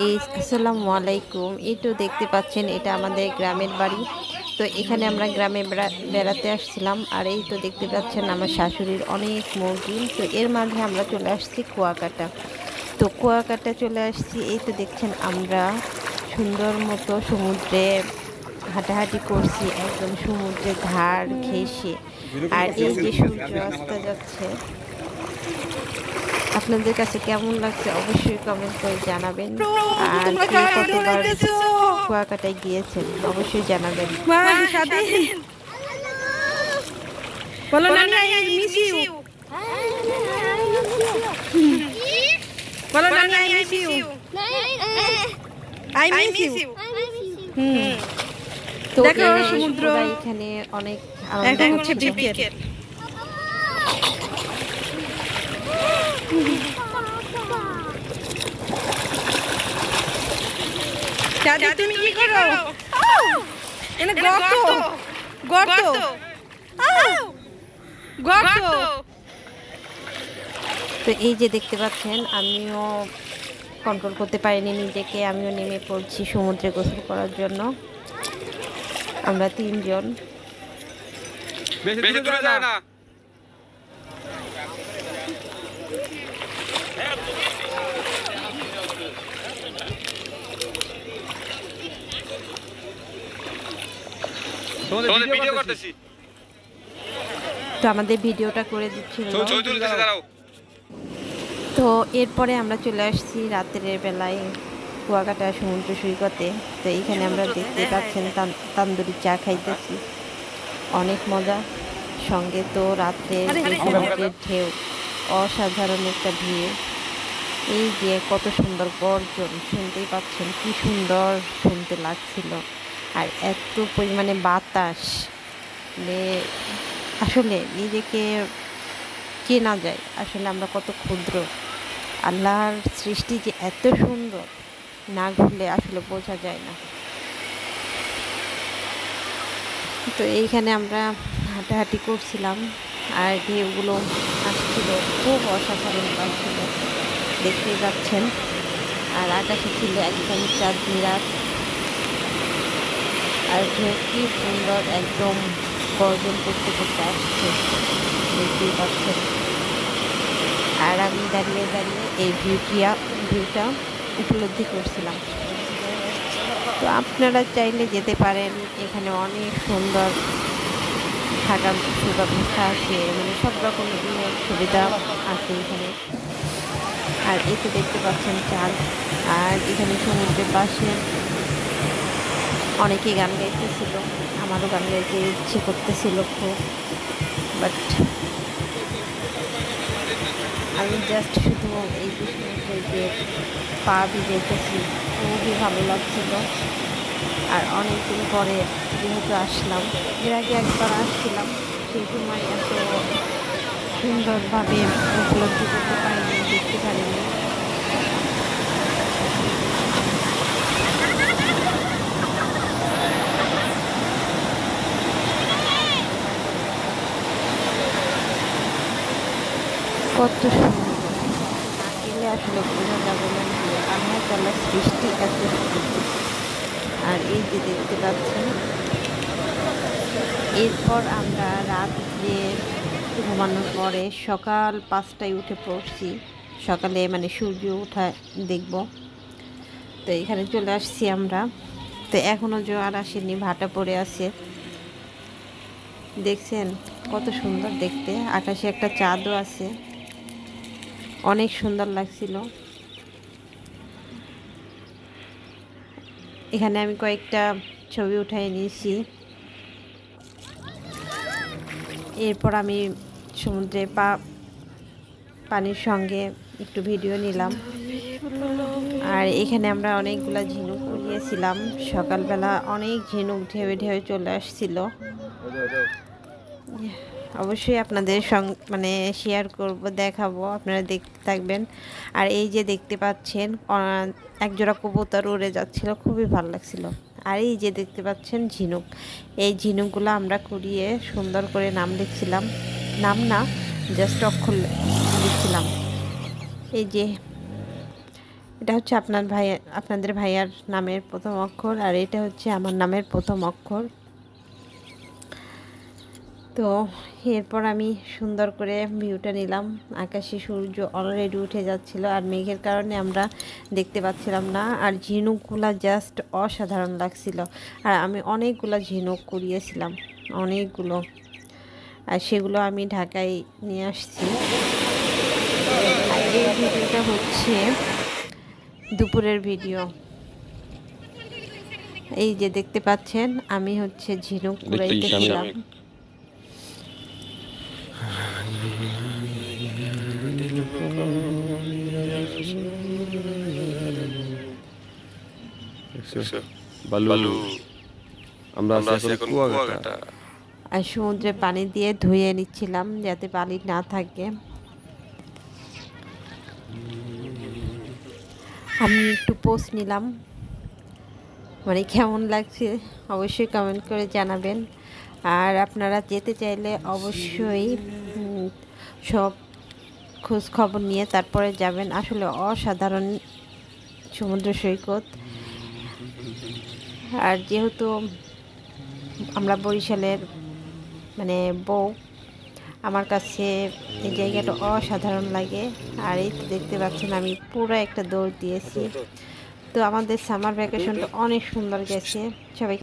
আসসালামু আলাইকুম। এই তো দেখতে পাচ্ছেন এটা আমাদের গ্রামের বাড়ি। তো এখানে আমরা গ্রামে বেড়াতে আসছিলাম। আর এই তো দেখতে পাচ্ছেন আমার শাশুড়ির অনেক মুরগি। তো এর মাঝে আমরা চলে আসছি কুয়াকাটা। তো কুয়াকাটা চলে আসছি, এই তো দেখছেন আমরা সুন্দর মতো সমুদ্রে হাঁটাহাঁটি করছি একদম সমুদ্রের ধার ঘেঁষে। আর এই যে সূর্য অস্ত যাচ্ছে, আপনাদের কাছে কেমন লাগছে অবশ্যই কমেন্ট করে জানাবেন। আর কে কতবার কুয়াকাটায় গিয়েছেন অবশ্যই জানাবেন। বলো নানি আই মিস ইউ। বলো নানি I miss you. I miss you. তো দেখো সমুদ্র এখানে অনেক এখন হচ্ছে বিকেল। দাদি তুমি কি করো? এনে গর্ত গর্ত গর্ত। তো এই যে দেখতে পাচ্ছেন আমিও কন্ট্রোল করতে পারিনি নিজেকে, আমিও নেমে পড়ছি সমুদ্রে গোসল করার জন্য। আমরা তিনজন। বেশি দূরে যায় না। তোমাদের ভিডিও করতেছি। তো আমাদের ভিডিওটা করে দিচ্ছিল। ছবি তুলতেছি, দাঁড়াও। তো এরপরে আমরা চলে আসছি রাতের বেলায় কুয়াকাটা সমুদ্র সৈকতে। তো এইখানে আমরা দেখতে পাচ্ছেন তান্দুরি চা খাইতেছি, অনেক মজা। সঙ্গে তো রাত্রে সমুদ্রের ঢেউ, অসাধারণ একটা ভিউ। এই যে কত সুন্দর গর্জন, শুনতেই পাচ্ছেন কি সুন্দর শুনতে লাগছিল। আর এত পরিমাণে বাতাস, মানে আসলে নিজেকে চেনা যায় আসলে আমরা কত ক্ষুদ্র। আল্লাহর সৃষ্টি যে এত সুন্দর, না ঘুরলে আসলে বোঝা যায় না। তো এইখানে আমরা হাঁটাহাঁটি করছিলাম আর ঢেউগুলো আসছিল, খুব অসাধারণ লাগছিল, দেখতেই পাচ্ছেন। আর আকাশে ছিল একদম চাঁদনি রাত। আর ঢেউ কি সুন্দর একদম গর্জন করতে করতে আসছে, দেখতেই পাচ্ছেন। আর আমি দাঁড়িয়ে দাঁড়িয়ে এই ভিউটা উপলব্ধি করছিলাম। তো আপনারা চাইলে যেতে পারেন, এখানে অনেক সুন্দর থাকার সুব্যবস্থা আছে, মানে সব রকমের সুবিধা আছে এখানে। আর এই তো দেখতে পাচ্ছেন চাঁদ। আর এখানে সমুদ্রের পাশে অনেকে গান গাইতেছিল, আমারও গান গাইতে ইচ্ছে করতেছিল খুব, বাট আমি জাস্ট শুধু এই সমুদ্রে যে পা ভিজেতেছি, খুবই ভালো লাগছিল। আর অনেকদিন পরে যেহেতু আসলাম, এর আগে একবার আসছিলাম, সেই সময় এত সুন্দরভাবে উপলব্ধি করতে পারিনি, দেখতে পারিনি। কত সুন্দর, না গেলে আসলে বোঝা যাবে না যে আল্লাহ তাআলার সৃষ্টি এত সুন্দর। আর এই যে দেখতে পাচ্ছেন, এরপর আমরা রাত যে ঘুমানোর পরে সকাল 5টায় উঠে পড়ছি, সকালে মানে সূর্য ওঠা দেখব। তো এখানে চলে আসছি আমরা। তো এখনও জোয়ার আসেনি, ভাটা পড়ে আছে, দেখছেন কত সুন্দর দেখতে। আকাশে একটা চাঁদও আছে, অনেক সুন্দর লাগছিল। এখানে আমি কয়েকটা ছবি উঠাই নিয়েছি। এরপর আমি সমুদ্রে পানির সঙ্গে একটু ভিডিও নিলাম। আর এখানে আমরা অনেকগুলা ঝিনুক কুড়িয়েছিলাম, সকালবেলা অনেক ঝিনুক ঢেউ ঢেউ চলে আসছিল। অবশ্যই আপনাদের মানে শেয়ার করব, দেখাবো, আপনারা দেখতে থাকবেন। আর এই যে দেখতে পাচ্ছেন একজোড়া কবুতর উড়ে যাচ্ছিল, খুবই ভালো লাগছিল। আর এই যে দেখতে পাচ্ছেন ঝিনুক, এই ঝিনুকগুলো আমরা কুড়িয়ে সুন্দর করে নাম লিখছিলাম, নাম না জাস্ট অক্ষর লিখছিলাম। এই যে এটা হচ্ছে আপনাদের ভাইয়ার নামের প্রথম অক্ষর, আর এটা হচ্ছে আমার নামের প্রথম অক্ষর। তো এরপর আমি সুন্দর করে ভিউটা নিলাম। আকাশে সূর্য অলরেডি উঠে যাচ্ছিল, আর মেঘের কারণে আমরা দেখতে পাচ্ছিলাম না। আর ঝিনুকগুলা জাস্ট অসাধারণ লাগছিল। আর আমি অনেকগুলো ঝিনুক কুড়িয়েছিলাম, অনেকগুলো, আর সেগুলো আমি ঢাকায় নিয়ে আসছি। আর এই ভিডিওটা হচ্ছে দুপুরের ভিডিও। এই যে দেখতে পাচ্ছেন আমি হচ্ছে ঝিনুক কুড়াইতেছিলাম। বালু আমরা আছি এখন কুয়াকাটা। আর সমুদ্রে পানি দিয়ে ধুয়ে নিচ্ছিলাম যাতে বালি না থাকে। আমি একটু পোস্ট নিলাম, মানে কেমন লাগছে অবশ্যই কমেন্ট করে জানাবেন। আর আপনারা যেতে চাইলে অবশ্যই সব খোঁজ খবর নিয়ে তারপরে যাবেন। আসলে অসাধারণ সমুদ্র সৈকত। আর যেহেতু আমরা বরিশালের মানে বউ, আমার কাছে এই জায়গাটা অসাধারণ লাগে। আর এই তো দেখতে পাচ্ছেন আমি পুরো একটা দৌড় দিয়েছি। তো আমাদের সামার ভ্যাকেশনটা অনেক সুন্দর গেছে। সবাই